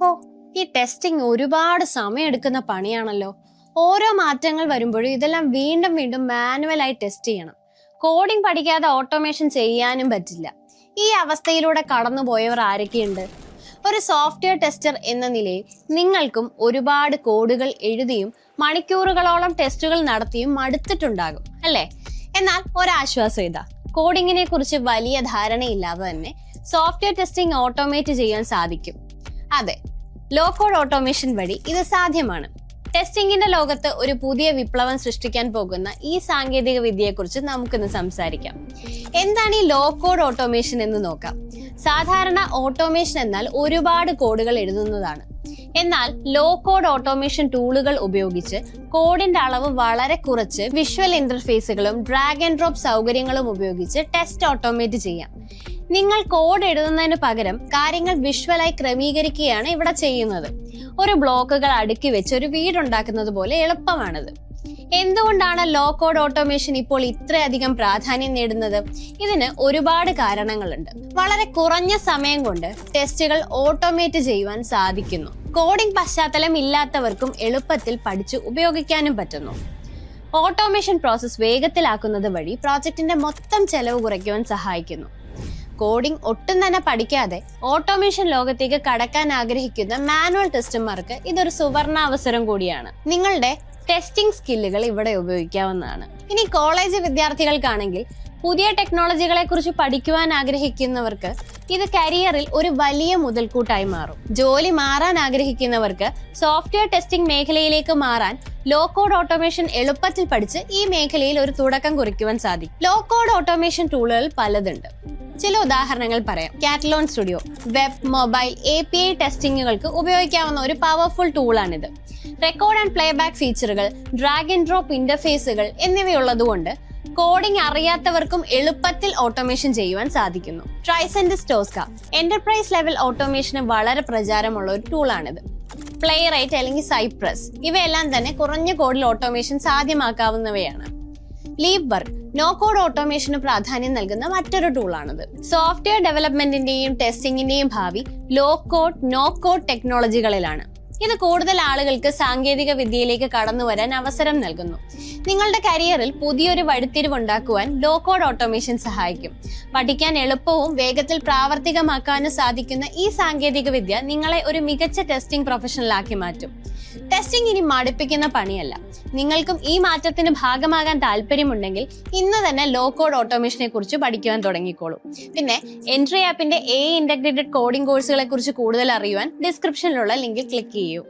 ഓ, ഈ ടെസ്റ്റിംഗ് ഒരുപാട് സമയമെടുക്കുന്ന പണിയാണല്ലോ. ഓരോ മാറ്റങ്ങൾ വരുമ്പോഴും ഇതെല്ലാം വീണ്ടും വീണ്ടും മാനുവലായി ടെസ്റ്റ് ചെയ്യണം. കോഡിംഗ് പഠിക്കാതെ ഓട്ടോമേഷൻ ചെയ്യാനും പറ്റില്ല. ഈ അവസ്ഥയിലൂടെ കടന്നുപോയവർ ആരൊക്കെയുണ്ട്? ഒരു സോഫ്റ്റ്വെയർ ടെസ്റ്റർ എന്ന നിലയിൽ നിങ്ങൾക്കും ഒരുപാട് കോഡുകൾ എഴുതിയും മണിക്കൂറുകളോളം ടെസ്റ്റുകൾ നടത്തിയും മടുത്തിട്ടുണ്ടാകും അല്ലേ? എന്നാൽ ഒരാശ്വാസം ഇതാ, കോഡിങ്ങിനെ കുറിച്ച് വലിയ ധാരണയില്ലാതെ തന്നെ സോഫ്റ്റ്വെയർ ടെസ്റ്റിംഗ് ഓട്ടോമേറ്റ് ചെയ്യാൻ സാധിക്കും. അതെ, ലോ കോഡ് ഓട്ടോമേഷൻ വഴി ഇത് സാധ്യമാണ്. ടെസ്റ്റിംഗിന്റെ ലോകത്ത് ഒരു പുതിയ വിപ്ലവം സൃഷ്ടിക്കാൻ പോകുന്ന ഈ സാങ്കേതിക വിദ്യയെക്കുറിച്ച് നമുക്കിന്ന് സംസാരിക്കാം. എന്താണ് ഈ ലോ കോഡ് ഓട്ടോമേഷൻ എന്ന് നോക്കാം. സാധാരണ ഓട്ടോമേഷൻ എന്നാൽ ഒരുപാട് കോഡുകൾ എഴുതുന്നതാണ്. എന്നാൽ ലോ കോഡ് ഓട്ടോമേഷൻ ടൂളുകൾ ഉപയോഗിച്ച് കോഡിന്റെ അളവ് വളരെ കുറച്ച് വിഷ്വൽ ഇന്റർഫേസുകളും ഡ്രാഗ് ആൻഡ് ഡ്രോപ്പ് സൗകര്യങ്ങളും ഉപയോഗിച്ച് ടെസ്റ്റ് ഓട്ടോമേറ്റ് ചെയ്യാം. നിങ്ങൾ കോഡ് എഴുതുന്നതിന് പകരം കാര്യങ്ങൾ വിഷ്വലായി ക്രമീകരിക്കുകയാണ് ഇവിടെ ചെയ്യുന്നത്. ഒരു ബ്ലോക്കുകൾ അടുക്കി വെച്ച് ഒരു വീടുണ്ടാക്കുന്നത് പോലെ എളുപ്പമാണിത്. എന്തുകൊണ്ടാണ് ലോ കോഡ് ഓട്ടോമേഷൻ ഇപ്പോൾ ഇത്രയധികം പ്രാധാന്യം നേടുന്നത്? ഇതിന് ഒരുപാട് കാരണങ്ങളുണ്ട്. വളരെ കുറഞ്ഞ സമയം കൊണ്ട് ടെസ്റ്റുകൾ ഓട്ടോമേറ്റ് ചെയ്യുവാൻ സാധിക്കുന്നു. കോഡിംഗ് പശ്ചാത്തലം ഇല്ലാത്തവർക്കും എളുപ്പത്തിൽ പഠിച്ച് ഉപയോഗിക്കാനും പറ്റുന്നു. ഓട്ടോമേഷൻ പ്രോസസ് വേഗത്തിലാക്കുന്നത് വഴി പ്രോജക്റ്റിന്റെ മൊത്തം ചെലവ് കുറയ്ക്കുവാൻ സഹായിക്കുന്നു. കോഡിംഗ് ഒട്ടും തന്നെ പഠിക്കാതെ ഓട്ടോമേഷൻ ലോകത്തേക്ക് കടക്കാൻ ആഗ്രഹിക്കുന്ന മാനുവൽ ടെസ്റ്റർമാർക്ക് ഇതൊരു സുവർണാവസരം കൂടിയാണ്. നിങ്ങളുടെ ടെസ്റ്റിംഗ് സ്കില്ലുകൾ ഇവിടെ ഉപയോഗിക്കാവുന്നതാണ്. ഇനി കോളേജ് വിദ്യാർത്ഥികൾക്കാണെങ്കിൽ പുതിയ ടെക്നോളജികളെ കുറിച്ച് പഠിക്കുവാൻ ആഗ്രഹിക്കുന്നവർക്ക് ഇത് കരിയറിൽ ഒരു വലിയ മുതൽക്കൂട്ടായി മാറും. ജോലി മാറാൻ ആഗ്രഹിക്കുന്നവർക്ക് സോഫ്റ്റ്വെയർ ടെസ്റ്റിംഗ് മേഖലയിലേക്ക് മാറാൻ ലോ കോഡ് ഓട്ടോമേഷൻ എളുപ്പത്തിൽ പഠിച്ച് ഈ മേഖലയിൽ ഒരു തുടക്കം കുറിക്കുവാൻ സാധിക്കും. ലോ കോഡ് ഓട്ടോമേഷൻ ടൂളുകൾ പലതുണ്ട്. ചില ഉദാഹരണങ്ങൾ പറയാം. കാറ്റലോൺ സ്റ്റുഡിയോ വെബ്, മൊബൈൽ, API ടെസ്റ്റിങ്ങുകൾക്ക് ഉപയോഗിക്കാവുന്ന ഒരു പവർഫുൾ ടൂളാണിത്. റെക്കോർഡ് ആൻഡ് പ്ലേബാക്ക് ഫീച്ചറുകൾ, ഡ്രാഗ് ആൻഡ് ഡ്രോപ്പ് ഇന്റർഫേസുകൾ എന്നിവയുള്ളതുകൊണ്ട് കോഡിംഗ് അറിയാത്തവർക്കും എളുപ്പത്തിൽ ഓട്ടോമേഷൻ ചെയ്യുവാൻ സാധിക്കുന്നു. ട്രൈസെന്റിസ് ടോസ്ക എന്റർപ്രൈസ് ലെവൽ ഓട്ടോമേഷന് വളരെ പ്രചാരമുള്ള ഒരു ടൂളാണിത്. പ്ലേ റൈറ്റ് അല്ലെങ്കിൽ സൈപ്രസ് ഇവയെല്ലാം തന്നെ കുറഞ്ഞ കോഡിൽ ഓട്ടോമേഷൻ സാധ്യമാക്കാവുന്നവയാണ്. ലീവ് വർക്ക് നോ കോഡ് ഓട്ടോമേഷന് പ്രാധാന്യം നൽകുന്ന മറ്റൊരു ടൂളാണിത്. സോഫ്റ്റ്വെയർ ഡെവലപ്മെന്റിന്റെയും ടെസ്റ്റിംഗിന്റെയും ഭാവി ലോ കോഡ്, നോ കോഡ് ടെക്നോളജികളിലാണ്. ഇത് കൂടുതൽ ആളുകൾക്ക് സാങ്കേതിക വിദ്യയിലേക്ക് കടന്നു വരാൻ അവസരം നൽകുന്നു. നിങ്ങളുടെ കരിയറിൽ പുതിയൊരു വഴിത്തിരിവുണ്ടാക്കുവാൻ ലോ കോഡ് ഓട്ടോമേഷൻ സഹായിക്കും. പഠിക്കാൻ എളുപ്പവും വേഗത്തിൽ പ്രാവർത്തികമാക്കാനും സാധിക്കുന്ന ഈ സാങ്കേതിക വിദ്യ നിങ്ങളെ ഒരു മികച്ച ടെസ്റ്റിംഗ് പ്രൊഫഷണലാക്കി മാറ്റും. ടെസ്റ്റിംഗ് ഇനി മടുപ്പിക്കുന്ന പണിയല്ല. നിങ്ങൾക്കും ഈ മാറ്റത്തിന് ഭാഗമാകാൻ താല്പര്യമുണ്ടെങ്കിൽ ഇന്ന് തന്നെ ലോ കോഡ് ഓട്ടോമേഷനെ കുറിച്ച് പഠിക്കുവാൻ തുടങ്ങിക്കോളൂ. പിന്നെ എൻട്രി ആപ്പിന്റെ AI ഇന്റഗ്രേറ്റഡ് കോഡിംഗ് കോഴ്സുകളെ കുറിച്ച് കൂടുതൽ അറിയുവാൻ ഡിസ്ക്രിപ്ഷനിലുള്ള ലിങ്കിൽ ക്ലിക്ക് ചെയ്യൂ.